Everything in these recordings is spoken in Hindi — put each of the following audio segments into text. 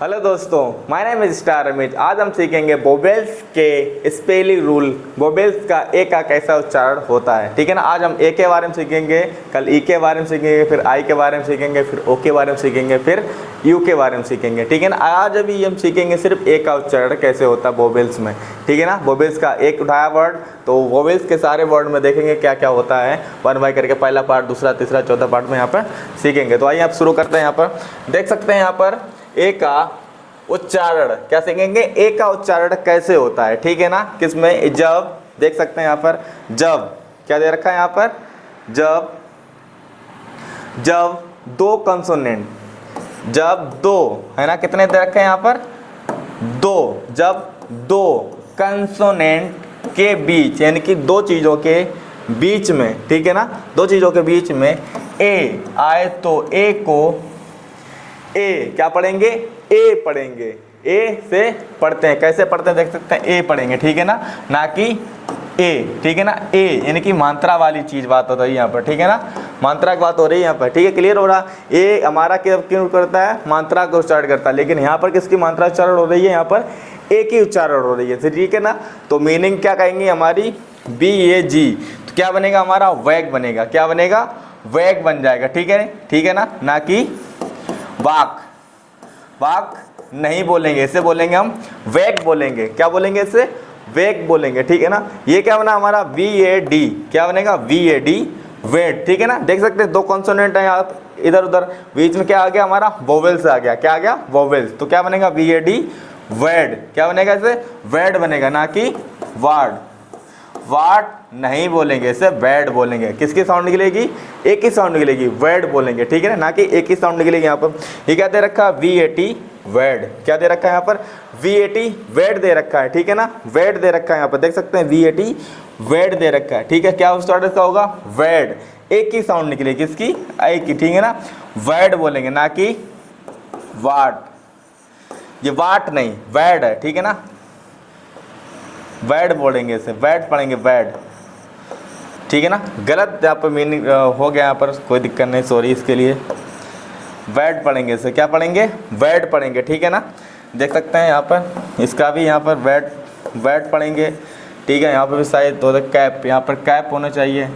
हेलो दोस्तों, my name is star Amit. आज हम सीखेंगे वोवेल्स के स्पेलिंग रूल। वोवेल्स का ए का कैसा उच्चारण होता है, ठीक है ना। आज हम ए के बारे में सीखेंगे, कल ई के बारे में सीखेंगे, फिर आई के बारे में सीखेंगे, फिर ओ के बारे में सीखेंगे, फिर यू के बारे में सीखेंगे, ठीक है ना। आज अभी हम सीखेंगे सिर्फ ए का उच्चारण कैसे होता है वोवेल्स में, ठीक है ना। वोवेल्स का एक उठाया वर्ड, तो वोवेल्स के सारे वर्ड में देखेंगे क्या क्या होता है, वन बाय करके पहला पार्ट, दूसरा, तीसरा, चौथा पार्ट में यहाँ पर सीखेंगे। तो आइए आप शुरू करते हैं। यहाँ पर देख सकते हैं, यहाँ पर ए का उच्चारण क्या सीखेंगे, ए का उच्चारण कैसे होता है, ठीक है ना। किसमें, जब, देख सकते हैं यहाँ पर जब क्या दे रखा है, यहाँ पर जब दो कंसोनेंट, जब दो है ना, कितने दे रखे हैं यहाँ पर, दो, जब दो कंसोनेंट के बीच, यानी कि दो चीज़ों के बीच में, ठीक है ना, दो चीज़ों के बीच में ए आए तो ए को ए क्या पढ़ेंगे, ए पढ़ेंगे। ए से पढ़ते हैं, कैसे पढ़ते हैं देख सकते हैं, ए पढ़ेंगे, ठीक है ना, ना कि ए, ठीक है ना। ए यानी कि मात्रा वाली चीज़ बात हो रही है यहाँ पर, ठीक है ना, मात्रा की बात हो रही है यहाँ पर, ठीक है। क्लियर हो रहा। ए हमारा क्यों करता है, मात्रा को उच्चारण करता है, लेकिन यहाँ पर किसकी मात्रा उच्चारण हो रही है, यहाँ पर ए की उच्चारण हो रही है, ठीक है ना। तो मीनिंग क्या कहेंगे हमारी, बी ए जी, तो क्या बनेगा हमारा, वैग बनेगा। क्या बनेगा, वैग बन जाएगा, ठीक है ना, ना कि वाक। वाक नहीं बोलेंगे, इसे बोलेंगे हम वेग बोलेंगे। क्या बोलेंगे इसे, वेग बोलेंगे, ठीक है ना। ये क्या बना हमारा, वी ए डी, क्या बनेगा, वी ए डी, वेड, ठीक है ना। देख सकते हैं दो कॉन्सोनेंट है यहाँ इधर उधर, बीच में क्या आ गया हमारा, वोवेल्स आ गया। क्या आ गया, वोवेल्स। तो क्या बनेगा, वी ए डी वेड। क्या बनेगा इसे, वेड बनेगा, ना कि वार्ड। वाट नहीं बोलेंगे, इसे वैड बोलेंगे। किसकी साउंड निकलेगी, एक ही साउंड निकलेगी, वैड बोलेंगे, ठीक है ना, ना कि एक ही साउंड निकलेगी। यहाँ पर ये क्या दे रखा है, वी ए टी वैड। क्या दे रखा है यहाँ पर, वी ए टी वैड दे रखा है, ठीक है ना, वैड दे रखा है यहाँ पर, देख सकते हैं वी ए टी वैड दे रखा है, ठीक है। क्या स्टार्ट इसका होगा, वैड, एक ही साउंड निकलेगी किसकी, एक की, ठीक है ना, वैड बोलेंगे, ना कि वाट। ये वाट नहीं, वैड है, ठीक है ना, वैड बोलेंगे इसे, वैड पढ़ेंगे, वैड, ठीक है ना। गलत यहाँ पर मीनिंग हो गया, यहाँ पर कोई दिक्कत नहीं, सॉरी इसके लिए। वैड पढ़ेंगे इसे, क्या पढ़ेंगे, वैड पढ़ेंगे, ठीक है ना। देख सकते हैं यहाँ पर इसका भी, यहाँ पर वैड, वैड पढ़ेंगे, ठीक है। यहाँ पर भी शायद तो कैप, यहाँ पर कैप होना चाहिए,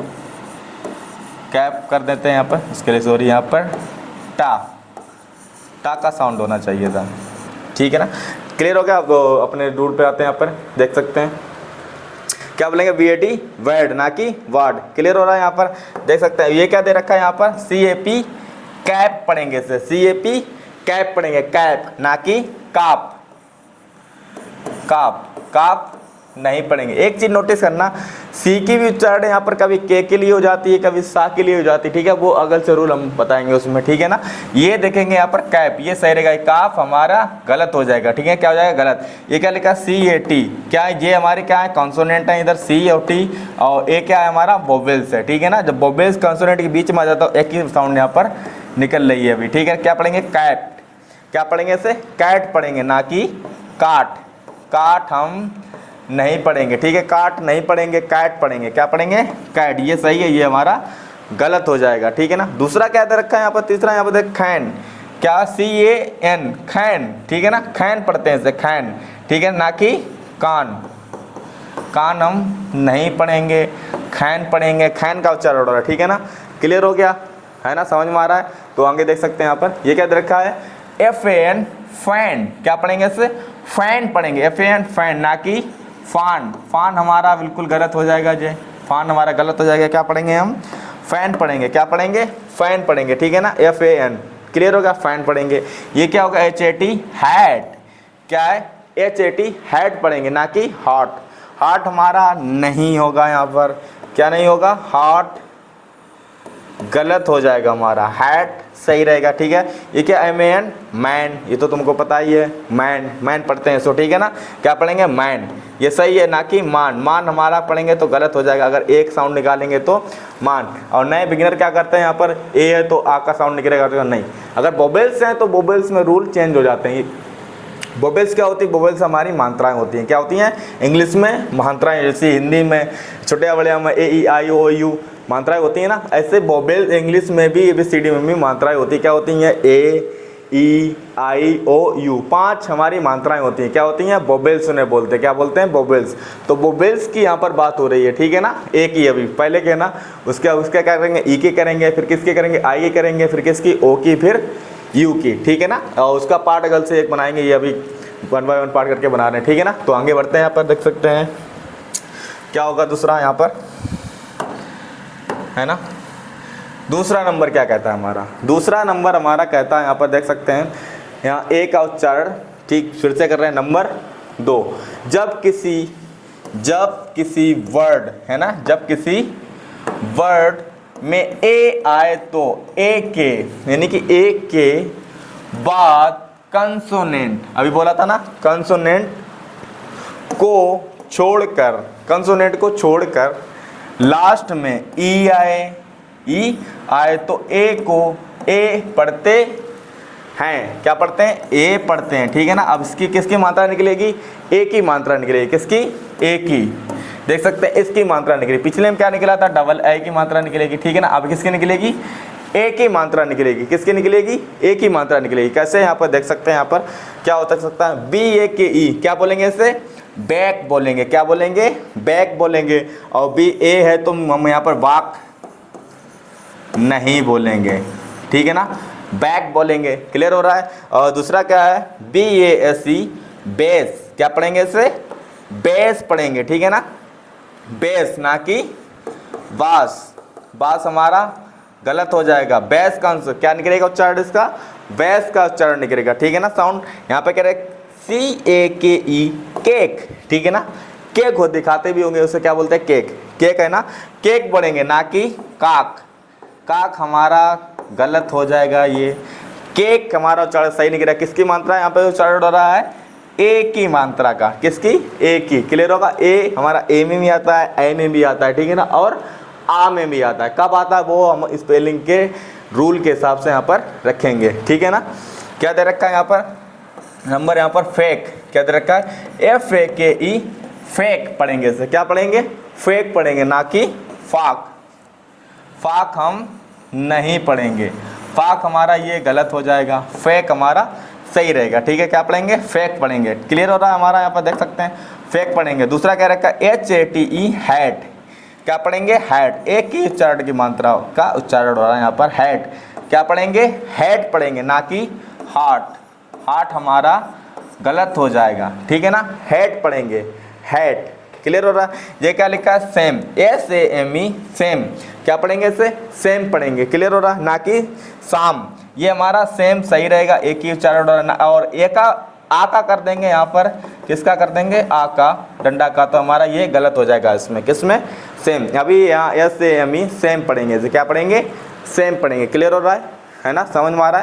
कैप कर देते हैं यहाँ पर, इसके लिए सॉरी। यहाँ पर टा, टा का साउंड होना चाहिए था, ठीक है ना। क्लियर हो गया। अब अपने रूल पे आते हैं। यहाँ पर देख सकते हैं क्या बोलेंगे, वी ए टी वर्ड, ना कि वार्ड। क्लियर हो रहा है। यहाँ पर देख सकते हैं ये क्या दे रखा है, यहाँ पर सी ए पी कैप पढ़ेंगे इसे, सी ए पी कैप पढ़ेंगे, कैप, ना कि काप। काप, काप नहीं पढ़ेंगे। एक चीज़ नोटिस करना, सी की भी उच्चारण यहाँ पर कभी के लिए हो जाती है, कभी सा के लिए हो जाती है, ठीक है। वो अगल से रूल हम बताएंगे उसमें, ठीक है ना। ये देखेंगे यहाँ पर कैप, ये सही रहेगा, काफ हमारा गलत हो जाएगा, ठीक है। क्या हो जाएगा, गलत। ये क्या लिखा, सी ए टी, क्या है ये हमारे, क्या है, कॉन्सोनेंट है इधर सी और टी, और ए क्या है हमारा, वोवेल्स है, ठीक है ना। जब वोवेल्स कॉन्सोनेंट के बीच में आ जाता है, एक ही साउंड यहाँ पर निकल रही है अभी, ठीक है। क्या पढ़ेंगे, कैट। क्या पढ़ेंगे इसे, कैट पढ़ेंगे, ना कि काट। काट हम नहीं पढ़ेंगे, ठीक है, काट नहीं पढ़ेंगे, कैट पढ़ेंगे। क्या पढ़ेंगे, कैट। ये सही है, ये हमारा गलत हो जाएगा, ठीक है ना। दूसरा क्या दे रखा है यहाँ पर, तीसरा यहाँ पर देख खैन, क्या, सी ए एन, खैन, ठीक है ना, खैन पढ़ते हैं इसे, खैन, ठीक है, ना कि कान। कान हम नहीं पढ़ेंगे, खैन पढ़ेंगे, खैन का उच्चारण हो रहा है, ठीक है ना। क्लियर हो गया है ना, समझ में आ रहा है। तो आगे देख सकते हैं यहाँ पर ये क्या दे रखा है, एफ ए एन फैन। क्या पढ़ेंगे इसे, फैन पढ़ेंगे, एफ ए एन फैन, ना कि फान। फान हमारा बिल्कुल गलत हो जाएगा, जे फान हमारा गलत हो जाएगा। क्या पढ़ेंगे हम, फैन पढ़ेंगे। क्या पढ़ेंगे, फैन पढ़ेंगे, ठीक है ना, एफ ए एन। क्लियर होगा, फैन पढ़ेंगे। ये क्या होगा, एच ए टी हैट। क्या है, एच ए टी हैट पढ़ेंगे, ना कि हॉट। हॉट हमारा नहीं होगा यहाँ पर, क्या नहीं होगा, हॉट गलत हो जाएगा हमारा, हैट सही रहेगा, ठीक है। ये क्या, एम ए एन मैन, ये तो तुमको पता ही है, मैन, मैन पढ़ते हैं सो, ठीक है ना। क्या पढ़ेंगे, मैन, ये सही है, ना कि मान। मान हमारा पढ़ेंगे तो गलत हो जाएगा, अगर एक साउंड निकालेंगे तो मान। और नए बिगिनर क्या करते हैं, यहाँ पर ए है तो आ का साउंड निकलेगा, तो नहीं। अगर वोवेल्स हैं तो वोवेल्स में रूल चेंज हो जाते हैं। वोवेल्स क्या होती है, वोवेल्स हमारी मात्राएं होती हैं। क्या होती हैं, इंग्लिश में मात्राएं, जैसे हिंदी में छोटे बड़े में ए ई आई ओ यू मात्राएं होती हैं ना, ऐसे वोवेल इंग्लिश में भी ABCD में भी मात्राएं होती है। क्या होती हैं, ए ई आई ओ यू, 5 हमारी मात्राएं होती हैं। क्या होती हैं? वोवेल्स उन्हें बोलते हैं। क्या बोलते हैं? वोवेल्स। तो वोवेल्स की यहाँ पर बात हो रही है, ठीक है ना। ए की अभी पहले के ना, उसका क्या करेंगे? ई की करेंगे, फिर किसकी करेंगे? आई की करेंगे, फिर किसकी? ओ की, फिर यू की, ठीक है ना। और उसका पार्ट अगल से एक बनाएंगे, ये अभी 1 बाय 1 पार्ट करके बना रहे हैं, ठीक है ना। तो आगे बढ़ते हैं, यहाँ पर देख सकते हैं क्या होगा दूसरा यहाँ पर, है ना। दूसरा नंबर क्या कहता है हमारा? दूसरा नंबर हमारा कहता है, यहाँ पर देख सकते हैं, यहाँ ए का उच्चारण, ठीक, फिर से कर रहे हैं। नंबर 2, जब किसी वर्ड, है ना, जब किसी वर्ड में ए आए तो ए के, यानी कि ए के बाद कंसोनेंट, अभी बोला था ना, कंसोनेंट को छोड़कर लास्ट में ई आए तो ए को ए पढ़ते हैं। क्या पढ़ते हैं? ए पढ़ते हैं, ठीक है ना। अब इसकी किसकी मात्रा निकलेगी? ए की मात्रा निकलेगी। किसकी? ए की। देख सकते हैं इसकी मात्रा निकलेगी। पिछले में क्या निकला था? डबल ए की मात्रा निकलेगी, ठीक है ना। अब किसकी निकलेगी? ए की मात्रा निकलेगी। किसकी निकलेगी? ए की मात्रा निकलेगी। कैसे? यहाँ पर देख सकते हैं, यहाँ पर क्या होता सकता है? बी ए के ई, क्या बोलेंगे इसे? बैक बोलेंगे। क्या बोलेंगे? बैक बोलेंगे। और बी ए है तो हम यहाँ पर बाक नहीं बोलेंगे, ठीक है ना, बैक बोलेंगे। क्लियर हो रहा है। और दूसरा क्या है? B A S E, base. क्या पढ़ेंगे इसे? बेस पढ़ेंगे, ठीक है ना, बेस, ना कि बास। बास हमारा गलत हो जाएगा। बेस का क्या निकलेगा उच्चारण इसका? बेस का उच्चारण निकलेगा, ठीक है ना। साउंड यहाँ पे कह रहे CAKE, केक, ठीक है ना। केक हो, दिखाते भी होंगे, उसे क्या बोलते हैं? केक। केक है ना, केक पढ़ेंगे, ना कि काक। काक हमारा गलत हो जाएगा। ये केक हमारा उच्चारण सही नहीं गिरा। किसकी मात्रा यहाँ पे उच्चारण हो रहा है? ए की मात्रा का। किसकी? ए की। क्लियर होगा। ए हमारा ए में भी आता है, ए में भी आता है, ठीक है ना, और आ में भी आता है। कब आता है वो हम स्पेलिंग के रूल के हिसाब से यहाँ पर रखेंगे, ठीक है ना। क्या दे रखा है यहाँ पर नंबर? यहाँ पर फेक। क्या दे रखा है? FAKE, फेक पढ़ेंगे इसे। क्या पढ़ेंगे? फेक पढ़ेंगे, ना कि फाक। फाक हम नहीं पढ़ेंगे। फाक हमारा ये गलत हो जाएगा, फेक हमारा सही रहेगा, ठीक है। क्या पढ़ेंगे? फेक पढ़ेंगे। क्लियर हो रहा है हमारा, यहाँ पर देख सकते हैं, फेक पढ़ेंगे। दूसरा क्या रखा है? HATE, hat. क्या पढ़ेंगे? हैट। एक ही उच्चारण की मात्रा का उच्चारण हो रहा है यहाँ पर, हैट। क्या पढ़ेंगे? हैट पढ़ेंगे, ना कि हार्ट। हार्ट हमारा गलत हो जाएगा, ठीक है ना, हैट पढ़ेंगे, हैट। क्लियर हो रहा है। ये क्या लिखा है? Same, SAME, same. क्या पढ़ेंगे इसे? सेम पढ़ेंगे। क्लियर हो रहा है, ना कि शाम। ये हमारा सेम सही रहेगा, एक ही उच्चारण हो रहा है। और ए का आ का कर देंगे यहाँ पर, किसका कर देंगे? आ का, डंडा का, तो हमारा ये गलत हो जाएगा इसमें। किसमें? सेम। अभी यहाँ SAME, सेम पढ़ेंगे इसे। क्या पढ़ेंगे? सेम पढ़ेंगे। क्लियर हो रहा है ना, समझ में आ रहा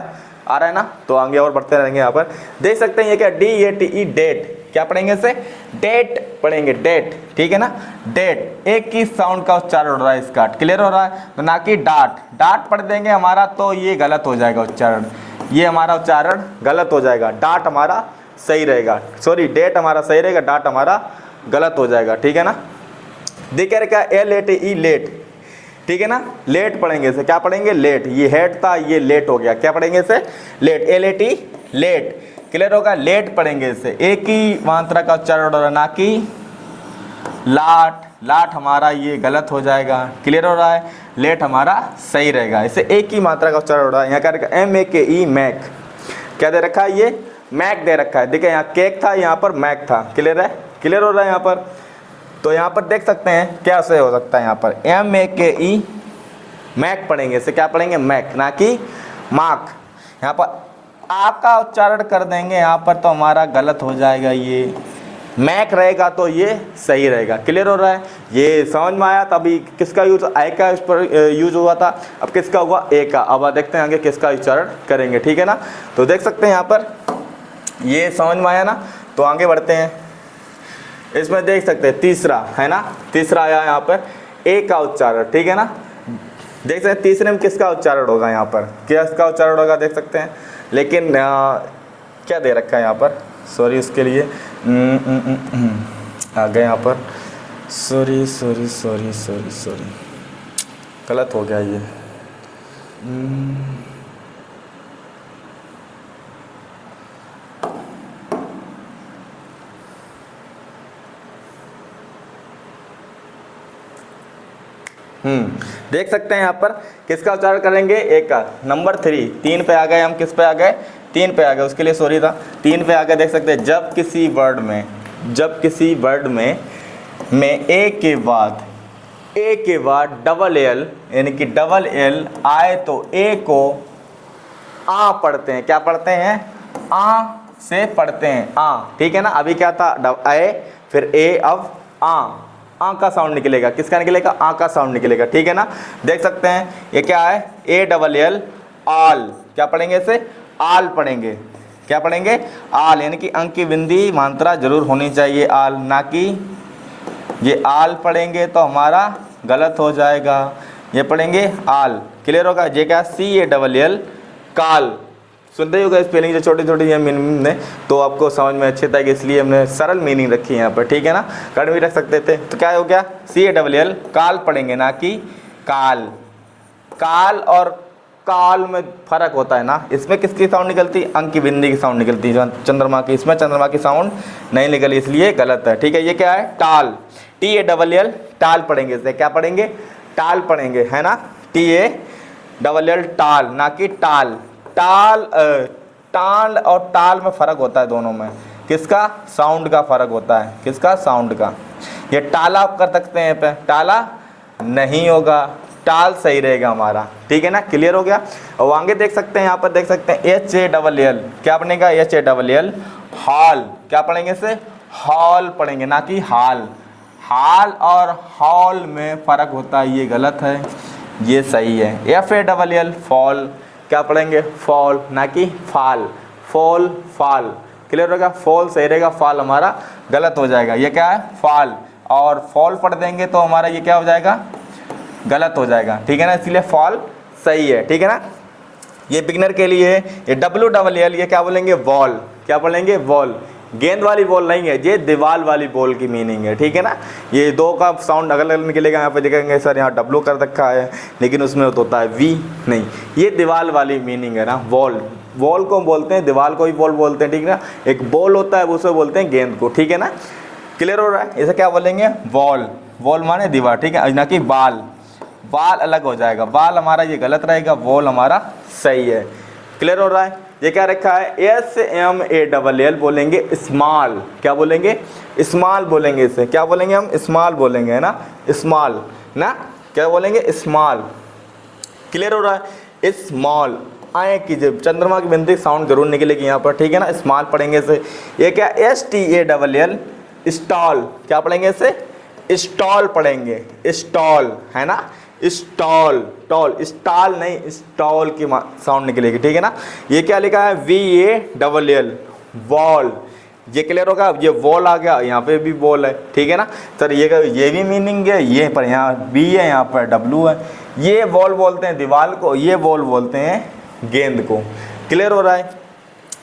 है ना। तो आगे और बढ़ते रहेंगे। यहाँ पर देख सकते हैं ये क्या? DATE, date. क्या पढ़ेंगे इसे? डेट पढ़ेंगे, डेट, ठीक है ना, डेट। एक ही साउंड का उच्चारण हो रहा है इसका। क्लियर हो रहा है, तो ना कि डाट। डाट पढ़ देंगे हमारा, तो ये गलत हो जाएगा उच्चारण, ये हमारा उच्चारण गलत हो जाएगा। डाट हमारा सही रहेगा, सॉरी, डेट हमारा सही रहेगा, डाट हमारा गलत हो जाएगा, ठीक है ना। देखिए रखा LATE, लेट, ठीक है ना, लेट पढ़ेंगे इसे। क्या पढ़ेंगे? लेट। ये हेड था, ये लेट हो गया। क्या पढ़ेंगे इसे? Late, LAT, late. क्लियर होगा। लेट पढ़ेंगे इसे। एक ही मात्रा का उच्चारण हो रहा है, ना कि लाट। लाट हमारा ये गलत हो जाएगा। क्लियर हो रहा है। लेट हमारा सही रहेगा, इसे एक ही मात्रा का उच्चारण हो रहा है। यहाँ क्या रखा? MAKE, make. क्या दे रखा है? ये मैक दे रखा है। देखिए यहाँ केक था, यहाँ पर मैक था। क्लियर है, क्लियर हो रहा है यहाँ पर। तो यहाँ पर देख सकते हैं क्या से हो सकता है। यहाँ पर MAKE, मैक पढ़ेंगे इसे। क्या पढ़ेंगे? मैक, ना कि मार्क। यहाँ पर आ का उच्चारण कर देंगे यहाँ पर, तो हमारा गलत हो जाएगा। ये मैक रहेगा तो ये सही रहेगा। क्लियर हो रहा है, ये समझ में आया। तभी किसका यूज? आई का इस पर यूज हुआ था, अब किसका हुआ? ए का। अब देखते हैं आगे किसका उच्चारण करेंगे, ठीक है ना। तो देख सकते हैं यहाँ पर, ये समझ में आया ना। तो आगे बढ़ते हैं। इसमें देख सकते हैं तीसरा, है ना, तीसरा आया यहाँ पर ए का उच्चारण, ठीक है ना। देख सकते हैं तीसरे में किसका उच्चारण होगा यहाँ पर, किसका उच्चारण होगा, देख सकते हैं। लेकिन क्या दे रखा है यहाँ पर, सॉरी उसके लिए आ गए यहाँ पर, sorry sorry sorry sorry sorry, गलत हो गया ये। देख सकते हैं यहाँ पर किसका उच्चारण करेंगे, एक का। नंबर 3, 3 पे आ गए हम, किस पे आ गए, 3 पे आ गए, उसके लिए सॉरी था। 3 पे आ गए, देख सकते हैं जब किसी वर्ड में ए के बाद डबल एल यानी कि डबल एल आए तो ए को आ पढ़ते हैं। क्या पढ़ते हैं, आ से पढ़ते हैं, आ, ठीक है ना। अभी क्या था, ए फिर ए, अब आ का साउंड निकलेगा, किसका निकलेगा, आ का साउंड निकलेगा, ठीक है ना। देख सकते हैं ये क्या है, ए डबल एल आल, क्या पढ़ेंगे इसे, आल पढ़ेंगे। क्या पढ़ेंगे, आल, यानी कि अंक की बिंदी मात्रा जरूर होनी चाहिए आल, ना कि ये आल पढ़ेंगे तो हमारा गलत हो जाएगा। ये पढ़ेंगे आल, क्लियर होगा। ये क्या, सी ए डबल एल काल, सुनते ही होगा स्पेलिंग जो छोटी छोटी है मीनिंग ने, तो आपको समझ में अच्छी था कि इसलिए हमने सरल मीनिंग रखी है यहाँ पर, ठीक है ना। कट भी रख सकते थे। तो क्या हो गया, सी ए डबल एल काल पढ़ेंगे, ना कि काल। काल और काल में फर्क होता है ना, इसमें किसकी साउंड निकलती है, अंक की बिंदी की साउंड निकलती है, चंद्रमा की, इसमें चंद्रमा की साउंड नहीं निकली, इसलिए गलत है, ठीक है। ये क्या है, टाल, टी ए डबल एल टाल पढ़ेंगे, इसे क्या पढ़ेंगे, टाल पढ़ेंगे, है ना। टी ए डबल एल टाल, ना कि टाल। टाल टाल और टाल में फ़र्क होता है दोनों में, किसका, साउंड का फ़र्क होता है, किसका, साउंड का। ये टाला आप कर सकते हैं पे, टाला नहीं होगा, टाल सही रहेगा हमारा, ठीक है ना, क्लियर हो गया। और आगे देख सकते हैं, यहाँ पर देख सकते हैं एच ए डबल एल, क्या बनेगा, H A double L hall, क्या पढ़ेंगे इसे, हॉल पढ़ेंगे, ना कि हाल। हाल और हॉल में फ़र्क होता है, ये गलत है, ये सही है। F A double L fall, क्या पढ़ेंगे, फॉल, ना कि फाल, फॉल फाल, क्लियर होगा। फॉल सही रहेगा, फाल हमारा गलत हो जाएगा। ये क्या है, फाल, और फॉल पढ़ देंगे तो हमारा ये क्या हो जाएगा, गलत हो जाएगा, ठीक है ना, इसलिए फॉल सही है, ठीक है ना। ये बिगनर के लिए ये डब्ल्यू डबल एल, ये क्या बोलेंगे, वॉल, क्या बोलेंगे, वॉल। गेंद वाली बॉल नहीं है, ये दीवाल वाली बॉल की मीनिंग है, ठीक है ना। ये दो का साउंड अलग अलग निकलेगा, यहाँ पे देखेंगे सर यहाँ डब्ल्यू कर रखा है, लेकिन उसमें होता है वी, नहीं, ये दीवाल वाली मीनिंग है ना, वॉल। वॉल को बोलते हैं, दीवाल को भी बॉल बोलते हैं, ठीक है ना। एक बॉल होता है उसे बोलते हैं गेंद को, ठीक है ना, क्लियर हो रहा है। इसे क्या बोलेंगे, वॉल, वॉल माने दीवार, ठीक है, ना कि बाल। बाल अलग हो जाएगा, बाल हमारा ये गलत रहेगा, वॉल हमारा सही है, क्लियर हो रहा है। ये क्या रखा है, S M A double L बोलेंगे स्मॉल, क्या बोलेंगे, स्मॉल बोलेंगे, इसे क्या बोलेंगे हम, स्मॉल बोलेंगे, है ना, स्मॉल ना, क्या बोलेंगे, स्मॉल, क्लियर हो रहा है। स्मॉल आए की जब चंद्रमा की बिंदी साउंड जरूर निकलेगी यहाँ पर, ठीक है ना, स्मॉल पढ़ेंगे इसे। ये क्या, S T A double L stall, क्या पढ़ेंगे इसे, स्टॉल पढ़ेंगे, स्टॉल, है ना, स्टॉल, टॉल, स्टॉल नहीं, स्टॉल की साउंड निकलेगी, ठीक है ना। ये क्या लिखा है, V A double L wall, ये क्लियर होगा। ये वॉल आ गया, यहाँ पे भी वॉल है, ठीक है ना सर। ये भी मीनिंग है, ये पर यहाँ बी है, यहाँ पर डब्ल्यू है। ये वॉल बोलते हैं दीवार को, ये वॉल बोलते हैं गेंद को, क्लियर हो रहा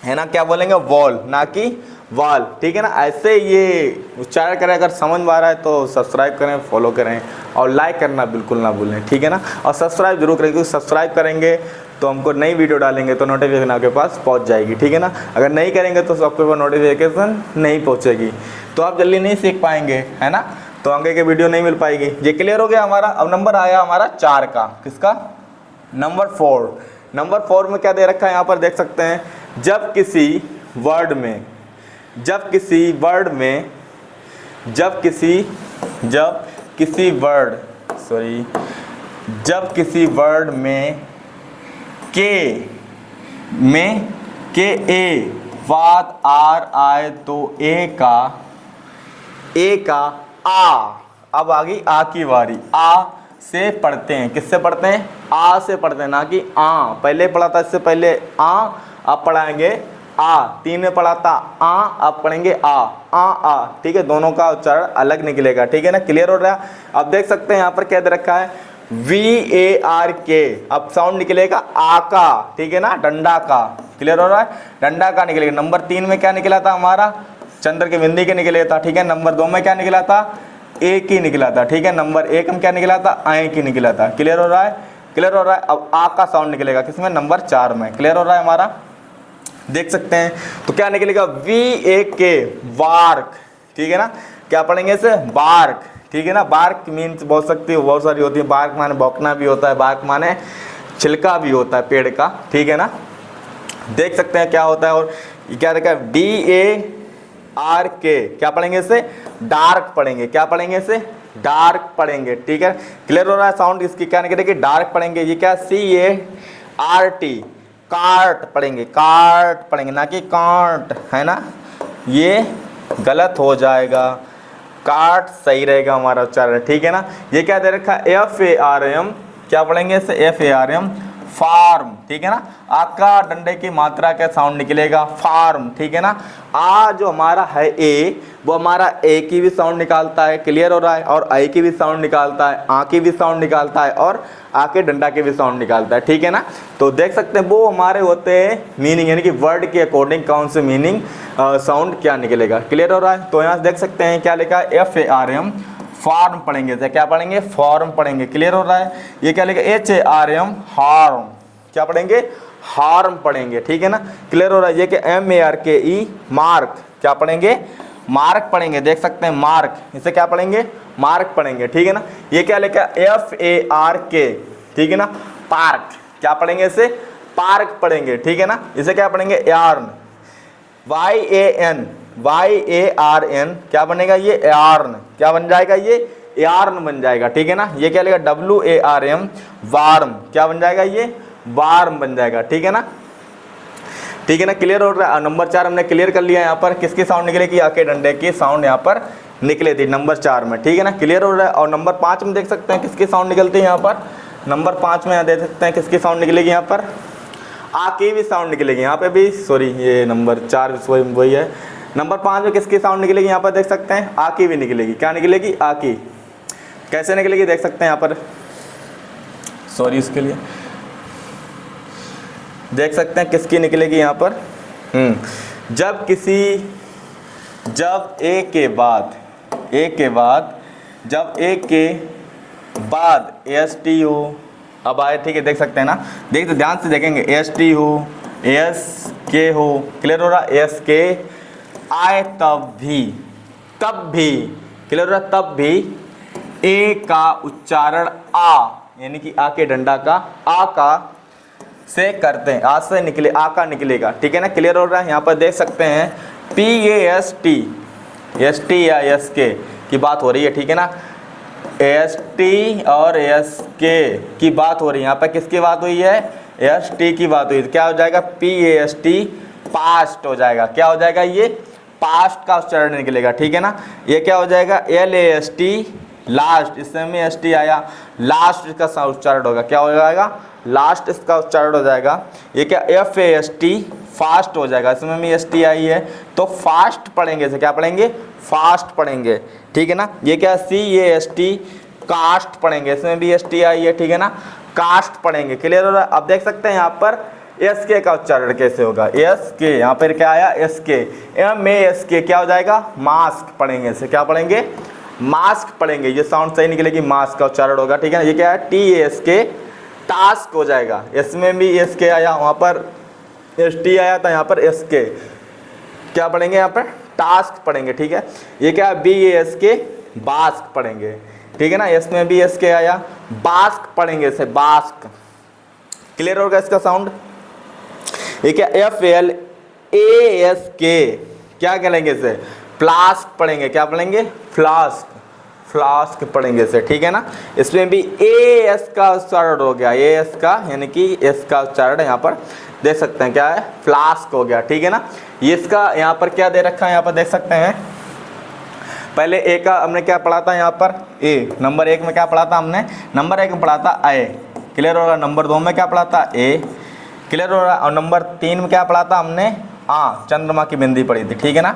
है ना। क्या बोलेंगे, वॉल, ना कि वाल, ठीक है ना। ऐसे ये उच्चारण करें, अगर समझ में आ रहा है तो सब्सक्राइब करें, फॉलो करें और लाइक करना बिल्कुल ना भूलें, ठीक है ना। और सब्सक्राइब जरूर करें, क्योंकि सब्सक्राइब करेंगे तो हमको नई वीडियो डालेंगे तो नोटिफिकेशन आपके पास पहुंच जाएगी, ठीक है ना। अगर नहीं करेंगे तो आपके पास नोटिफिकेशन नहीं पहुंचेगी, तो आप जल्दी नहीं सीख पाएंगे, है ना, तो आगे की वीडियो नहीं मिल पाएगी। ये क्लियर हो गया हमारा। अब नंबर आया हमारा 4 का, किसका, नंबर 4। नंबर 4 में क्या दे रखा है, यहाँ पर देख सकते हैं, जब किसी वर्ड में जब किसी वर्ड में के ए बाद आर आए तो ए का आ, अब आ गई आ की बारी। आ से पढ़ते हैं, किससे पढ़ते हैं, आ से पढ़ते हैं, ना कि आ। पहले पढ़ा था, इससे पहले आ, अब पढ़ाएंगे आ। 3 में पढ़ा था आ, अब पढ़ेंगे आ, ठीक है। दोनों का उच्चारण अलग निकलेगा, ठीक है ना, क्लियर हो रहा है। अब देख सकते हैं यहाँ पर क्या दे रखा है, VARK, अब साउंड निकलेगा आ का, ठीक है ना, डंडा का, क्लियर हो रहा है, डंडा का निकलेगा। नंबर 3 में क्या निकला था हमारा, चंद्र के बिंदी के निकले था, ठीक है। नंबर 2 में क्या निकला था, ए की निकला था, ठीक है। नंबर 1 में क्या निकला था, आए की निकला था, क्लियर हो रहा है, क्लियर हो रहा है। अब आ का साउंड निकलेगा किसमें, नंबर 4 में, क्लियर हो रहा है हमारा, देख सकते हैं। तो क्या निकलेगा, VAK वार्क, ठीक है ना, क्या पढ़ेंगे इसे, बार्क, ठीक है ना। बार्क मीन्स बोल सकती हो बहुत सारी होती है, बार्क माने भौंकना भी होता है, बार्क माने छिलका भी होता है पेड़ का, ठीक है ना। देख सकते हैं क्या होता है। और क्या रखा है, DARK, क्या पढ़ेंगे इसे, डार्क पढ़ेंगे, क्या पढ़ेंगे इसे, डार्क पढ़ेंगे, ठीक है। क्लियर हो रहा है साउंड इसकी, क्या निकलेगी, डार्क पढ़ेंगे। ये क्या, CART, कार्ट पढ़ेंगे, कार्ट पढ़ेंगे, ना कि कांट, है ना, ये गलत हो जाएगा, कार्ट सही रहेगा हमारा उच्चारण, ठीक है ना। ये क्या दे रखा है, FARM, क्या पढ़ेंगे इसे, FARM, फार्म, ठीक है ना। आका डंडे की मात्रा का साउंड निकलेगा फार्म, ठीक है ना। आ जो हमारा है ए, वो हमारा ए की भी साउंड निकालता है, क्लियर हो रहा है, और आई की भी साउंड निकालता है, आ की भी साउंड निकालता है, और आ के डंडा के भी साउंड निकालता है, ठीक है ना। तो देख सकते हैं वो हमारे होते हैं मीनिंग, यानी कि वर्ड के अकॉर्डिंग कौन से मीनिंग साउंड क्या निकलेगा, क्लियर हो रहा है। तो यहाँ से देख सकते हैं क्या लिखा है, FARM, फॉर्म पढ़ेंगे, तो क्या पढ़ेंगे, फॉर्म पढ़ेंगे, क्लियर हो रहा है। ये क्या लिखा, HARM, हार्म, क्या पढ़ेंगे, हार्म पढ़ेंगे, ठीक है ना, क्लियर हो रहा है। ये क्या, MARKE, मार्क, क्या पढ़ेंगे, मार्क पढ़ेंगे, देख सकते हैं मार्क, इसे क्या पढ़ेंगे, मार्क पढ़ेंगे, ठीक है ना। ये क्या लिखा, FARK, ठीक है ना, पार्क, क्या पढ़ेंगे इसे, पार्क पढ़ेंगे, ठीक है ना। इसे क्या पढ़ेंगे, यार्न, YARN, क्या बनेगा ये, यार्न, क्या बन जाएगा ये, यार्न बन जाएगा, ठीक है ना। ये क्या लिखा, WARM, वार्म, क्या बन जाएगा ये, वार्म बन जाएगा, ठीक है ना, ठीक है ना। क्लियर हो रहा है। नंबर 4 हमने क्लियर कर लिया। यहाँ पर किसकी साउंड निकलेगी, आके डंडे की साउंड यहाँ पर निकले थी नंबर 4 में, ठीक है ना, क्लियर हो रहा है। और नंबर 5 में देख सकते हैं किसकी साउंड निकलती है यहाँ पर, नंबर 5 में यहाँ देख सकते हैं किसकी साउंड निकलेगी, यहाँ पर आ की भी साउंड निकलेगी, यहाँ पे भी, सॉरी ये नंबर 4 वही है। नंबर 5 में किसकी साउंड निकलेगी, यहाँ पर देख सकते हैं आ की भी निकलेगी, क्या निकलेगी, आ की, कैसे निकलेगी देख सकते हैं यहाँ पर, सॉरी इसके लिए देख सकते हैं किसकी निकलेगी यहाँ पर, जब ए के बाद AST हो, अब आए, ठीक है, देख सकते हैं ना, देखते ध्यान से देखेंगे, AST हो, ASK हो, क्लियर हो रहा, ASK आए तब भी, क्लियर हो रहा, तब भी ए का उच्चारण आ, यानी कि आ के डंडा का आ का से करते हैं, आ से निकले, आ का निकलेगा, ठीक है ना, क्लियर हो रहा है। यहाँ पर देख सकते हैं PAST, ST या SK की बात हो रही है, ठीक है ना, AST और SK की बात हो रही है। यहाँ पर किसकी बात हुई है, ST की बात हुई है, क्या हो जाएगा, PAST, पास्ट हो जाएगा, क्या हो जाएगा, ये पास्ट का उच्चारण निकलेगा, ठीक है ना। ये क्या हो जाएगा, LAST, लास्ट, इसमें ST आया, लास्ट इसका उच्चारण होगा, क्या हो जाएगा, लास्ट इसका उच्चारण हो जाएगा। ये क्या, FAST, फास्ट हो जाएगा, इसमें भी ST आई है तो फास्ट पढ़ेंगे, इसे क्या पढ़ेंगे, फास्ट पढ़ेंगे, ठीक है ना। ये क्या, CAST, कास्ट पढ़ेंगे, इसमें भी ST आई है, ठीक है ना, कास्ट पढ़ेंगे, क्लियर हो रहा है। अब देख सकते हैं यहाँ पर SK का उच्चारण कैसे होगा, SK, यहाँ पर क्या आया, SK, MASK, क्या हो जाएगा, मास्क पढ़ेंगे, इसे क्या पढ़ेंगे, मास्क पढ़ेंगे, ये साउंड सही निकलेगी, मास्क का उच्चारण होगा, ठीक है ना। ये क्या है, TASK, टास्क हो जाएगा, इसमें भी SK आया, वहाँ पर ST आया था, यहाँ पर SK, क्या पढ़ेंगे, यहाँ पर टास्क पढ़ेंगे, ठीक है। ये क्या है, BASK, बास्क पढ़ेंगे, ठीक है ना, इसमें भी SK आया, बास्क पढ़ेंगे, इसे बास्क, क्लियर होगा इसका साउंड। ये क्या, FLASK, क्या कहेंगे इसे, फ्लास्क पढ़ेंगे, क्या पढ़ेंगे, फ्लास्क, फ्लास्क पढ़ेंगे इसे, ठीक है ना। इसमें भी AS का उच्चारण हो गया, AS का, यानी कि S का उच्चारण यहाँ पर देख सकते हैं क्या है, फ्लास्क हो गया, ठीक है ना। ये इसका यहाँ पर क्या दे रखा है, यहाँ पर देख सकते हैं, पहले ए का हमने क्या पढ़ा था, यहाँ पर ए, नंबर 1 में क्या पढ़ा था हमने, नंबर 1 में पढ़ा था ए, क्लियर हो रहा। नंबर 2 में क्या पढ़ा था, ए, क्लियर हो रहा। और नंबर 3 में क्या पढ़ा था हमने, चंद्रमा की बिंदी पढ़ी थी, ठीक है ना,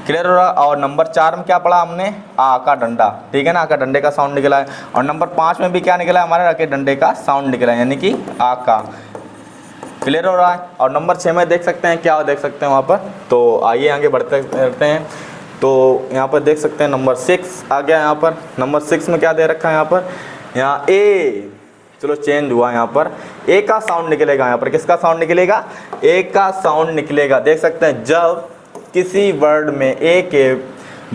क्लियर हो रहा। और नंबर 4 में क्या पढ़ा हमने, आ का डंडा, ठीक है ना, आ का डंडे का साउंड निकला है। और नंबर 5 में भी क्या निकला है, हमारे आ के डंडे का साउंड निकला है, यानी कि आ का, क्लियर हो रहा है। और नंबर 6 में देख सकते हैं क्या देख सकते हैं वहाँ पर, तो आइए आगे बढ़ते हैं। तो यहाँ पर देख सकते हैं नंबर 6 आ गया, यहाँ पर नंबर 6 में क्या दे रखा है, यहाँ पर, यहाँ ए, चलो चेंज हुआ, यहाँ पर ए का साउंड निकलेगा, यहाँ पर किसका साउंड निकलेगा, ए का साउंड निकलेगा। देख सकते हैं जब किसी वर्ड में ए के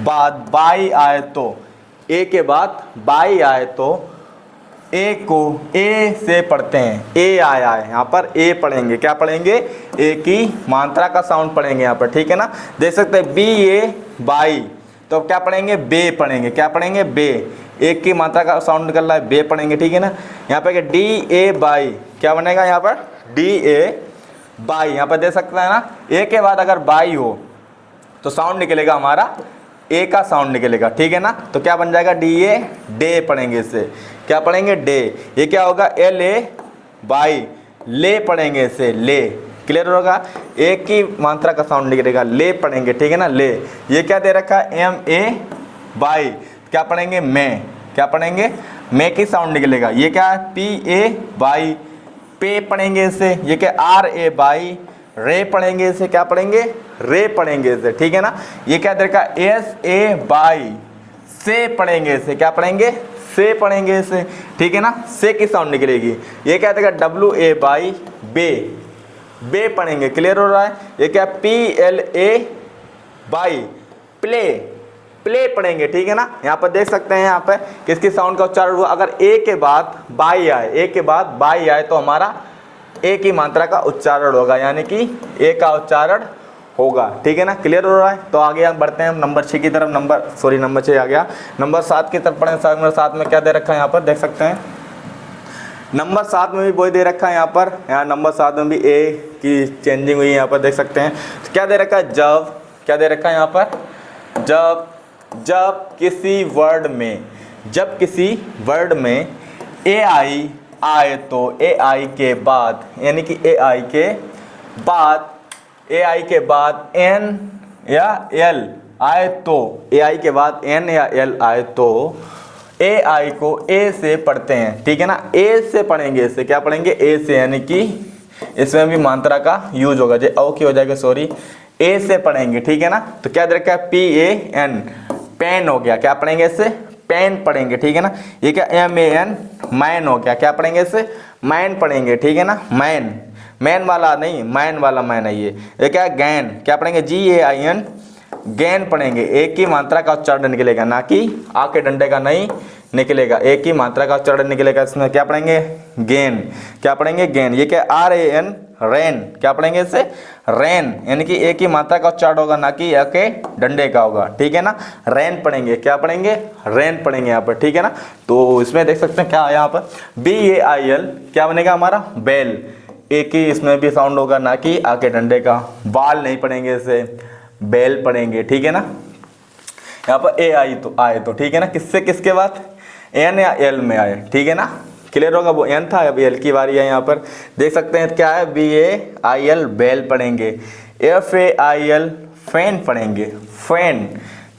बाद बाई आए तो ए के बाद बाई आए तो ए को ए से पढ़ते हैं, ए आया है यहाँ पर ए पढ़ेंगे, क्या पढ़ेंगे, ए की मात्रा का साउंड पढ़ेंगे यहाँ पर, ठीक है ना। देख सकते हैं बी ए बाई, तो क्या पढ़ेंगे, बे पढ़ेंगे, क्या पढ़ेंगे, बे, एक की मात्रा का साउंड निकल रहा है, बे पढ़ेंगे, ठीक है ना। यहाँ पे डी ए बाई, क्या बनेगा यहाँ पर, डी ए बाई, यहाँ पर देख सकते हैं ना, ए के बाद अगर बाई हो तो साउंड निकलेगा हमारा ए का साउंड निकलेगा, ठीक है ना। तो क्या बन जाएगा, डी ए डे पढ़ेंगे इसे, क्या पढ़ेंगे, डे। ये क्या होगा, एल ए बाई, ले पढ़ेंगे इसे, ले, क्लियर होगा, एक की मात्रा का साउंड निकलेगा, ले पढ़ेंगे, ठीक है ना, ले। ये क्या दे रखा है, एम ए बाई, क्या पढ़ेंगे, मैं, क्या पढ़ेंगे, मैं की साउंड निकलेगा। ये क्या है, पी ए बाई, पे पढ़ेंगे इसे। ये क्या, आर ए बाई, रे पढ़ेंगे इसे, क्या पढ़ेंगे, रे पढ़ेंगे इसे, ठीक है ना। ये क्या दे रखा है, एस ए बाई, से पढ़ेंगे इसे, क्या पढ़ेंगे, से पढ़ेंगे इसे, ठीक है ना, से की साउंड निकलेगी। ये क्या देगा, डब्ल्यू ए बाई, बे, बे पढ़ेंगे, क्लियर हो रहा है। ये क्या, P L A by, play, play पढ़ेंगे, ठीक है ना। यहाँ पर देख सकते हैं यहाँ पे किसकी साउंड का उच्चारण हुआ, अगर ए के बाद बाई आए, ए के बाद बाई आए तो हमारा ए की मात्रा का उच्चारण होगा, यानी कि ए का उच्चारण होगा, ठीक है ना, क्लियर हो रहा है। तो आगे हम बढ़ते हैं नंबर 6 की तरफ, नंबर 6 आ गया, नंबर 7 की तरफ पढ़ें। नंबर 7 में क्या दे रखा है, यहाँ पर देख सकते हैं, नंबर 7 में भी वही दे रखा है यहाँ पर, यहाँ नंबर 7 में भी ए की चेंजिंग हुई है, यहाँ पर देख सकते हैं। तो क्या दे रखा है, जब, क्या दे रखा है यहाँ पर, जब किसी वर्ड में, जब किसी वर्ड में ए आई आए तो ए आई के बाद, यानी कि ए आई के बाद एन या एल आए तो, ए आई के बाद एन या एल आए तो ए आई को ए से पढ़ते हैं, ठीक है ना, ए से पढ़ेंगे इसे, क्या पढ़ेंगे, ए से, यानी कि इसमें भी मात्रा का यूज होगा, जो ओ की हो जाएगा, सॉरी, ए से पढ़ेंगे, ठीक है ना। तो क्या दे रखा है, पी ए एन, पेन हो गया, क्या पढ़ेंगे इसे, पेन पढ़ेंगे, ठीक है ना। ये क्या, एम ए एन, मैन हो गया, क्या पढ़ेंगे इसे, मैन पढ़ेंगे, ठीक है ना, मैन, मैन वाला नहीं, मैन वाला मैन है ये क्या, गैन, क्या पढ़ेंगे, जी ए आई एन, गैन पढ़ेंगे, एक की मात्रा का उच्चारण निकलेगा, ना कि आ के डंडे का नहीं निकलेगा, एक की मात्रा का उच्चारण निकलेगा, इसमें क्या पढ़ेंगे, गेन, क्या पढ़ेंगे, गेन। ये क्या, आर ए एन, रेन, क्या पढ़ेंगे इसे, रेन, यानी कि एक ही मात्रा का उच्चारण होगा, ना कि के डंडे का होगा, ठीक है ना, रेन पढ़ेंगे, क्या पढ़ेंगे, रेन पढ़ेंगे यहाँ पर, ठीक है ना। तो इसमें देख सकते हैं क्या है यहाँ पर, बी ए आई एल, क्या बनेगा हमारा, बेल, एक ही इसमें भी साउंड होगा, ना कि आके डंडे का। बाल नहीं पढ़ेंगे इसे, बेल पढ़ेंगे, ठीक है ना। यहाँ पर ए आई तो आए तो, ठीक है ना, किससे किसके बाद, एन या एल में आए, ठीक है ना, क्लियर होगा। वो एन था, अभी एल की बारी है। यहाँ पर देख सकते हैं क्या है, B A I L, bail पढ़ेंगे, F A I L, fan पढ़ेंगे, फैन,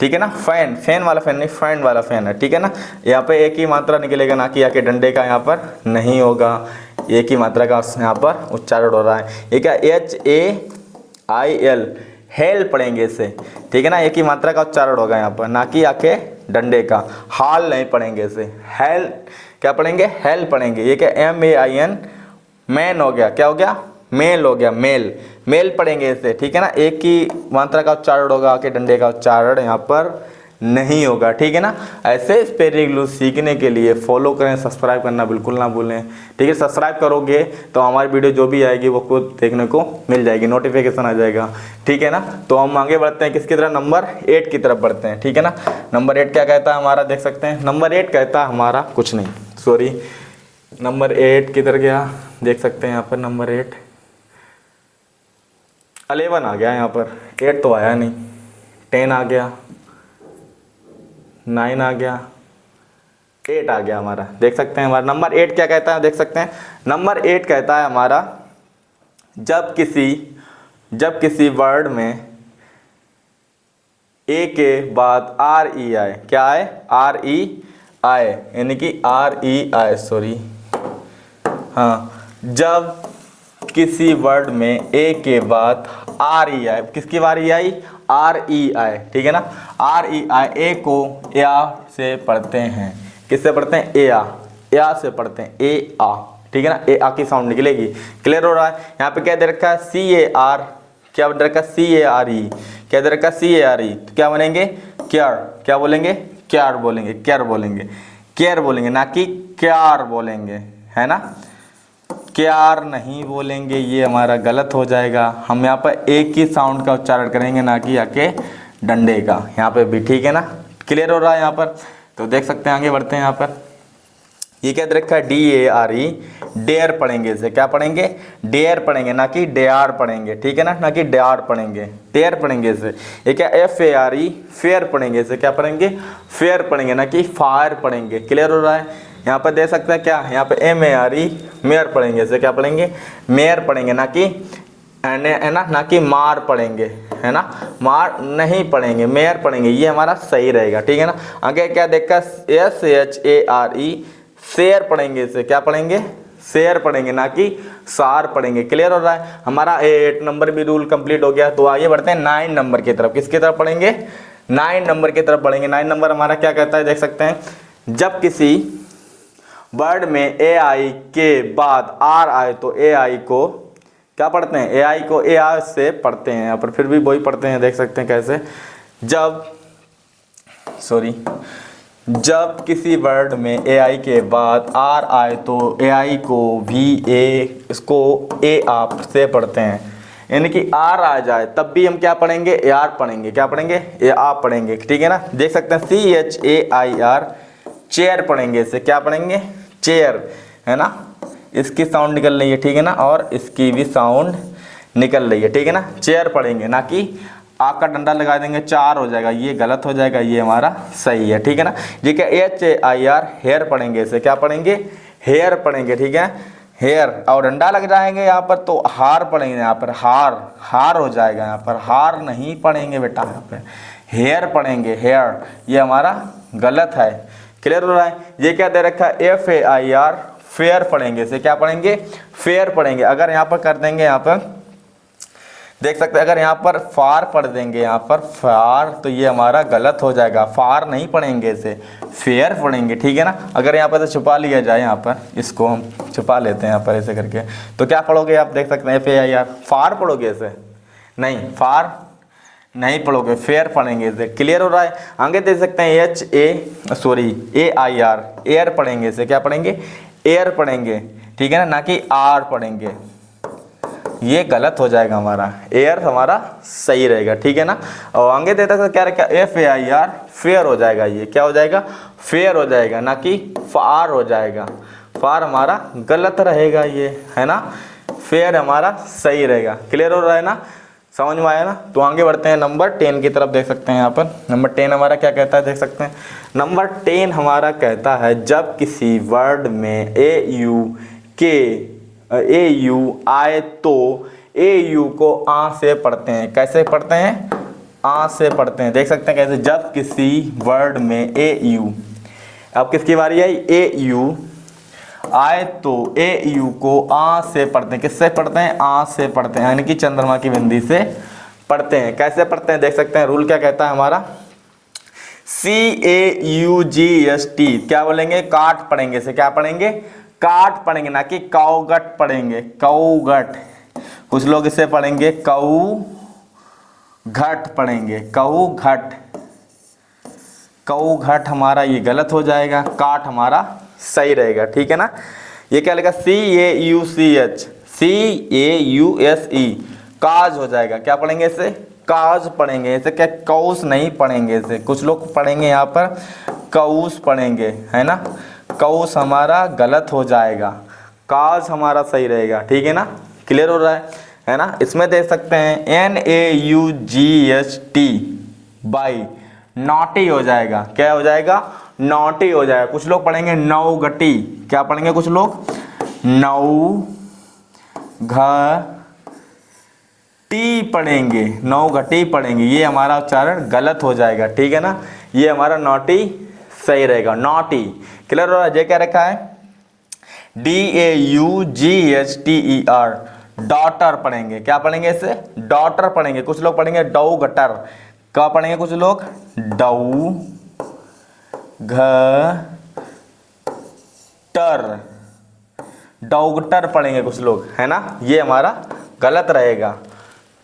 ठीक है ना, फैन, फैन वाला फैन नहीं, फैन वाला फैन है, ठीक है ना। यहाँ पे एक ही मात्रा निकलेगा, ना कि आके डंडे का यहाँ पर नहीं होगा, एक ही मात्रा का यहाँ पर उच्चारण हो रहा है। ये क्या, H A I L, hello पढ़ेंगे इसे, ठीक है ना, एक ही मात्रा का उच्चारण होगा यहाँ पर, ना कि आके डंडे का। हाल नहीं पढ़ेंगे इसे, हेल, क्या पढ़ेंगे, हेल पढ़ेंगे। ये क्या, M A I N, man हो गया, क्या हो गया, मेल हो गया, मेल, मेल पढ़ेंगे इसे, ठीक है ना, एक ही मात्रा का उच्चारण होगा, आके डंडे का उच्चारण यहाँ पर नहीं होगा, ठीक है ना। ऐसे स्पेलिंग रूल सीखने के लिए फॉलो करें, सब्सक्राइब करना बिल्कुल ना भूलें, ठीक है। सब्सक्राइब करोगे तो हमारी वीडियो जो भी आएगी वो खुद देखने को मिल जाएगी, नोटिफिकेशन आ जाएगा, ठीक है ना। तो हम आगे बढ़ते हैं किसकी तरफ, नंबर 8 की तरफ बढ़ते हैं, ठीक है ना। नंबर 8 क्या कहता है हमारा, देख सकते हैं, नंबर 8 कहता है हमारा कुछ नहीं, सॉरी, नंबर 8 किधर गया, देख सकते हैं यहाँ पर नंबर 8, 11 आ गया यहाँ पर, 8 तो आया नहीं, 10 आ गया, 9 आ गया, 8 आ गया हमारा। देख सकते हैं हमारा नंबर 8 क्या कहता है, देख सकते हैं नंबर 8 कहता है हमारा, जब किसी वर्ड में ए के बाद आर ई आए, क्या आए, आर ई आए, यानी कि आर ई आए, सॉरी, हाँ, जब किसी वर्ड में ए के बाद आर ई आए, किसकी बारी आई, आर ई आए, ठीक है ना, आर ई आए, ए को या से पढ़ते हैं, किससे पढ़ते हैं, या से पढ़ते हैं, ए आ, ठीक है ना, ए आ की साउंड निकलेगी, क्लियर हो रहा है। यहाँ पे क्या दे रखा है, सी ए आर, क्या दे रखा है, सी ए आर ई, क्या दे रखा है, सी ए आर ई, तो क्या बनेंगे, क्यर, क्या बोलेंगे, क्यार बोलेंगे, केयर बोलेंगे, केयर बोलेंगे, ना कि क्यार बोलेंगे, है ना। क्यार नहीं बोलेंगे, ये हमारा गलत हो जाएगा। हम यहाँ पर एक ही साउंड का उच्चारण करेंगे, ना कि आके डंडे का, यहाँ पे भी, ठीक है ना। क्लियर हो रहा है यहाँ पर। तो देख सकते हैं, आगे बढ़ते हैं। यहाँ पर ये क्या दे रखा है, DARE, डेयर पढ़ेंगे इसे, क्या पढ़ेंगे, डेयर पढ़ेंगे, ना कि डेयर पढ़ेंगे, ठीक है ना, ना कि डेयर पढ़ेंगे, डेयर पढ़ेंगे इसे। ये क्या FARE, फेयर पढ़ेंगे इसे, क्या पढ़ेंगे, फेयर पढ़ेंगे, ना कि फायर पढ़ेंगे। क्लियर हो रहा है। यहाँ पर दे सकते हैं क्या, यहाँ पे MARE, मेयर पढ़ेंगे इसे, क्या पढ़ेंगे, मेयर पढ़ेंगे, ना कि, है ना कि मार पढ़ेंगे, है ना, मार नहीं पढ़ेंगे, मेयर पढ़ेंगे, ये हमारा सही रहेगा, ठीक है ना। आगे क्या देखा, SHARE, शेयर पढ़ेंगे इसे, क्या पढ़ेंगे, शेयर पढ़ेंगे, ना कि सार पढ़ेंगे। क्लियर हो रहा है। हमारा 8 नंबर भी रूल कंप्लीट हो गया। तो आगे बढ़ते हैं 9 नंबर की तरफ। किसकी तरफ पढ़ेंगे, 9 नंबर की तरफ पढ़ेंगे। 9 नंबर हमारा क्या कहता है, देख सकते हैं, जब किसी वर्ड में AI के बाद R आए तो AI को क्या पढ़ते हैं, AI को AR से पढ़ते हैं। यहाँ पर फिर भी वही पढ़ते हैं, देख सकते हैं कैसे, जब किसी वर्ड में AI के बाद R आए तो AI को इसको AR से पढ़ते हैं। यानी कि R आ जाए तब भी हम क्या पढ़ेंगे, AR पढ़ेंगे, क्या पढ़ेंगे, AR पढ़ेंगे, ठीक है ना। देख सकते हैं CHAIR, चेयर पढ़ेंगे इसे, क्या पढ़ेंगे, चेयर, है ना। इसकी साउंड निकल रही है, ठीक है ना, और इसकी भी साउंड निकल रही है, ठीक है ना। चेयर पढ़ेंगे, ना कि आ का डंडा लगा देंगे, 4 हो जाएगा, ये गलत हो जाएगा, ये हमारा सही है, ठीक है ना। ये क्या HAIR, हेयर पढ़ेंगे इसे, क्या पढ़ेंगे, हेयर पढ़ेंगे, ठीक है, हेयर, और डंडा लग जाएंगे यहाँ पर तो हार पढ़ेंगे, यहाँ पर हार हो जाएगा, यहाँ पर हार नहीं पढ़ेंगे बेटा, यहाँ पे हेयर पढ़ेंगे, हेयर, ये हमारा गलत है। क्लियर हो रहा है। ये क्या दे रखा है, FAIR, फेयर पढ़ेंगे इसे, क्या पढ़ेंगे, फेयर पढ़ेंगे। अगर यहाँ पर कर देंगे, यहाँ पर देख सकते हैं, अगर यहाँ पर फार पढ़ देंगे, यहाँ पर फार, तो ये हमारा गलत हो जाएगा। फार नहीं पढ़ेंगे इसे, फेयर पढ़ेंगे, ठीक है ना। अगर यहाँ पर तो छुपा लिया जाए, यहाँ पर इसको हम छुपा लेते हैं यहाँ पर ऐसे करके, तो क्या पढ़ोगे आप, देख सकते हैं FAIR, फार पढ़ोगे इसे, नहीं, फार नहीं पढ़ोगे, फेयर पढ़ेंगे इसे। क्लियर हो रहा है। आगे देख सकते हैं AIR, एयर पढ़ेंगे इसे, क्या पढ़ेंगे, एयर पढ़ेंगे, ठीक है ना, ना कि आर पढ़ेंगे, ये गलत हो जाएगा हमारा, एयर हमारा सही रहेगा, ठीक है ना। और आगे देता है क्या रखा, FAIR, फेयर हो जाएगा, ये क्या हो जाएगा, फेयर हो जाएगा, ना कि फार हो जाएगा। फार हमारा गलत रहेगा, ये है ना, फेयर हमारा सही रहेगा। क्लियर हो रहा है ना, समझ में आया ना। तो आगे बढ़ते हैं नंबर 10 की तरफ। देख सकते हैं यहाँ पर नंबर 10 हमारा क्या कहता है, देख सकते हैं। नंबर 10 हमारा कहता है, जब किसी वर्ड में AU आए तो AU को आ से पढ़ते हैं। कैसे पढ़ते हैं, आ से पढ़ते हैं। देख सकते हैं कैसे, जब किसी वर्ड में AU, अब किसकी बारी आई, AU आए तो AU को आ से पढ़ते हैं। किससे पढ़ते हैं, आ से पढ़ते हैं, यानी कि चंद्रमा की बिंदी से पढ़ते हैं। कैसे पढ़ते हैं, देख सकते हैं, रूल क्या कहता है हमारा, CAUGST, क्या बोलेंगे, काट पढ़ेंगे इसे, क्या पढ़ेंगे, काट पढ़ेंगे, ना कि काउगट पढ़ेंगे, काउगट। कुछ लोग इसे पढ़ेंगे काऊ घट पढ़ेंगे, काउघट, काउघट हमारा ये गलत हो जाएगा, काट हमारा सही रहेगा, ठीक है ना। ये क्या लिखा, CAUSE, काज हो जाएगा। क्या पढ़ेंगे इसे, काज पढ़ेंगे इसे, क्या कौस नहीं पढ़ेंगे इसे। कुछ लोग पढ़ेंगे यहाँ पर कौस पढ़ेंगे, है ना, कौस हमारा गलत हो जाएगा, काज हमारा सही रहेगा, ठीक है ना। क्लियर हो रहा है ना। इसमें देख सकते हैं NAUGST, बाई, नॉटी हो जाएगा। क्या हो जाएगा, नॉटी हो जाएगा। कुछ लोग पढ़ेंगे नौगटी, क्या पढ़ेंगे कुछ लोग, नौघटी पढ़ेंगे, नौघटी पढ़ेंगे, ये हमारा उच्चारण गलत हो जाएगा, ठीक है ना। ये हमारा नॉटी सही रहेगा, नॉटी। क्लियर हो रहा है। ये क्या रखा है, DAUGHTER, डॉटर पढ़ेंगे। क्या पढ़ेंगे इसे, डॉटर पढ़ेंगे। कुछ लोग पढ़ेंगे डौ गटर, क्या पढ़ेंगे कुछ लोग, डौ घटर, डॉगटर पढ़ेंगे कुछ लोग, है ना। ये हमारा गलत रहेगा,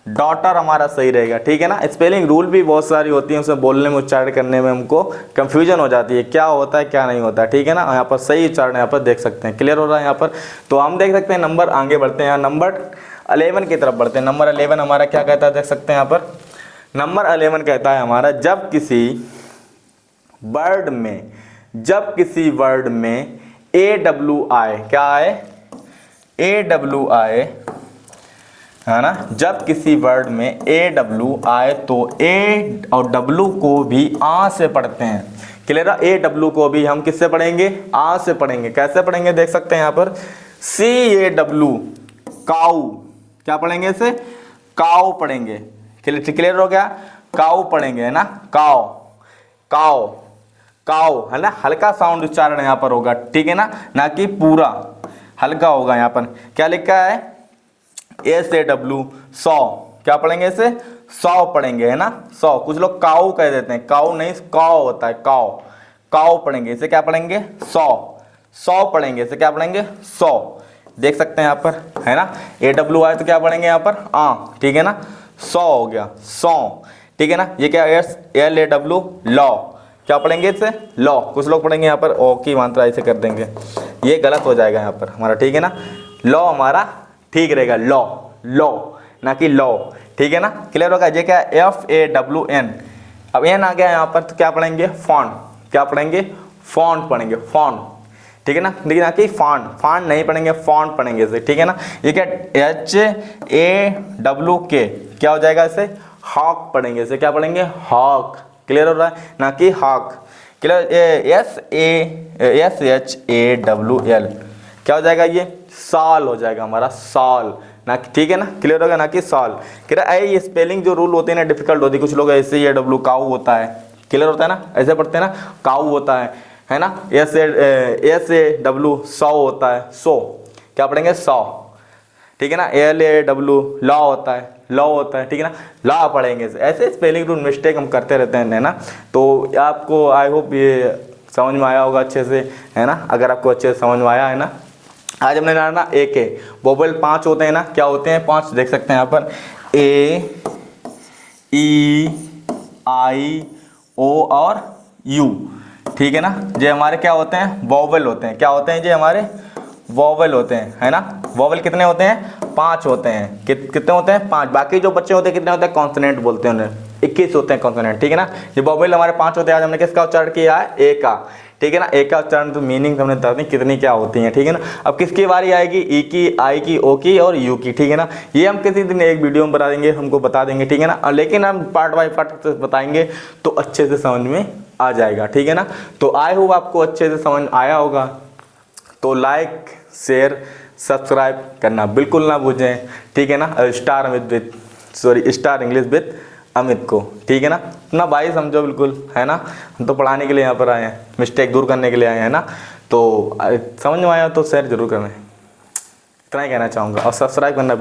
डॉटर हमारा सही रहेगा, ठीक है ना। स्पेलिंग रूल भी बहुत सारी होती हैं, उसे बोलने में उच्चारण करने में हमको कंफ्यूजन हो जाती है, क्या होता है क्या नहीं होता है, ठीक है ना। यहाँ पर सही उच्चारण यहाँ पर देख सकते हैं, क्लियर हो रहा है यहाँ पर। तो हम देख सकते हैं नंबर आगे बढ़ते हैं, यहाँ नंबर 11 की तरफ बढ़ते हैं। नंबर 11 हमारा क्या कहता है, देख सकते हैं यहाँ पर। नंबर 11 कहता है हमारा, जब किसी वर्ड में AWI क्या आए, AWI है ना। जब किसी वर्ड में AWI तो A और W को भी आ से पढ़ते हैं, क्लियर है। AW को भी हम किससे पढ़ेंगे, आ से पढ़ेंगे। कैसे पढ़ेंगे, देख सकते हैं यहाँ पर CAW काऊ, क्या पढ़ेंगे इसे, काऊ पढ़ेंगे, क्लियर हो गया। काऊ पढ़ेंगे है ना, काऊ काऊ काऊ है ना। हल्का साउंड उच्चारण यहाँ पर होगा, ठीक है ना कि पूरा हल्का होगा। यहाँ पर क्या लिखा है, SAW 100, क्या पढ़ेंगे इसे, 100 पढ़ेंगे है ना, 100। कुछ लोग काऊ कह देते हैं, काऊ नहीं काऊ होता है, काऊ काऊ पढ़ेंगे, इसे क्या पढ़ेंगे 100 पढ़ेंगे, इसे क्या पढ़ेंगे 100। देख सकते हैं यहाँ पर है ना। AWI तो क्या पढ़ेंगे यहाँ पर ठीक है ना, 100 हो गया 100, ठीक है ना। ये क्या LAW लॉ, क्या पढ़ेंगे इसे, लॉ। कुछ लोग पढ़ेंगे यहाँ पर ओ की मात्रा ऐसे कर देंगे, ये गलत हो जाएगा यहाँ पर हमारा, ठीक है ना। लॉ हमारा ठीक रहेगा, लॉ ना कि लॉ, ठीक है ना, क्लियर होगा। ये क्या FAWN, अब एन आ गया यहाँ पर तो क्या पढ़ेंगे फॉन्ट, क्या पढ़ेंगे फॉन्ट पढ़ेंगे, फॉन्ट, ठीक है ना। लेकिन ना कि फॉन्ट नहीं पढ़ेंगे, फॉन्ट पढ़ेंगे इसे, ठीक है ना। ये क्या HAWK क्या हो जाएगा इसे, हॉक पढ़ेंगे, इसे क्या पढ़ेंगे हॉक, क्लियर हो रहा है ना कि हॉक, क्लियर। SHAWL क्या हो जाएगा, ये साल हो जाएगा हमारा, साल ना, ठीक है ना, क्लियर होगा ना कि साल, क्लियर। ये स्पेलिंग जो रूल होते हैं ना डिफिकल्ट होती है, कुछ लोग SAW काऊ होता है, क्लियर होता है ना, ऐसे पढ़ते हैं ना, काऊ होता है ना। SAW 100 होता है, 100 क्या पढ़ेंगे 100, ठीक है ना। LAW लॉ होता है, लॉ होता है, ठीक है ना, लॉ पढ़ेंगे। ऐसे स्पेलिंग रूल मिस्टेक हम करते रहते हैं ना। तो आपको आई होप ये समझ में आया होगा अच्छे से, है ना। अगर आपको अच्छे से समझ में आया है ना, आज हमने ना AK वोवेल 5 होते हैं ना, क्या होते हैं 5, देख सकते हैं यहाँ पर A E I O और U, ठीक है ना। ये हमारे क्या होते हैं, वोवेल होते हैं, क्या होते हैं ये हमारे वोवेल होते हैं, है ना। वोवेल कितने होते हैं, 5 होते हैं, कितने होते हैं 5। बाकी जो बच्चे होते हैं कितने होते हैं, कॉन्सोनेंट बोलते हैं उन्हें, 21 होते हैं कॉन्सोनेंट, ठीक है ना। ये वोवेल हमारे 5 होते हैं। आज हमने किसका उच्चारण किया है, ए का, ठीक है ना। ए का उच्चारण तो मीनिंग हमने बता दी कितनी क्या होती हैं, ठीक है ना। अब किसकी बारी आएगी, ई की, आई की, ओ की और यू की, ठीक है ना। ये हम किसी दिन एक वीडियो में बता देंगे, हमको बता देंगे, ठीक है ना। लेकिन हम पार्ट बाय पार्ट बताएंगे तो अच्छे से समझ में आ जाएगा, ठीक है ना। तो आई होप आपको अच्छे से समझ आया होगा। तो लाइक शेयर सब्सक्राइब करना बिल्कुल ना भूलें, ठीक है ना। स्टार इंग्लिश विद अमित को, ठीक है ना। अपना भाई समझो बिल्कुल, है ना। हम तो पढ़ाने के लिए यहाँ पर आए हैं, मिस्टेक दूर करने के लिए आए हैं ना। तो समझ में आया तो शेयर जरूर करें, इतना ही कहना चाहूँगा, और सब्सक्राइब करना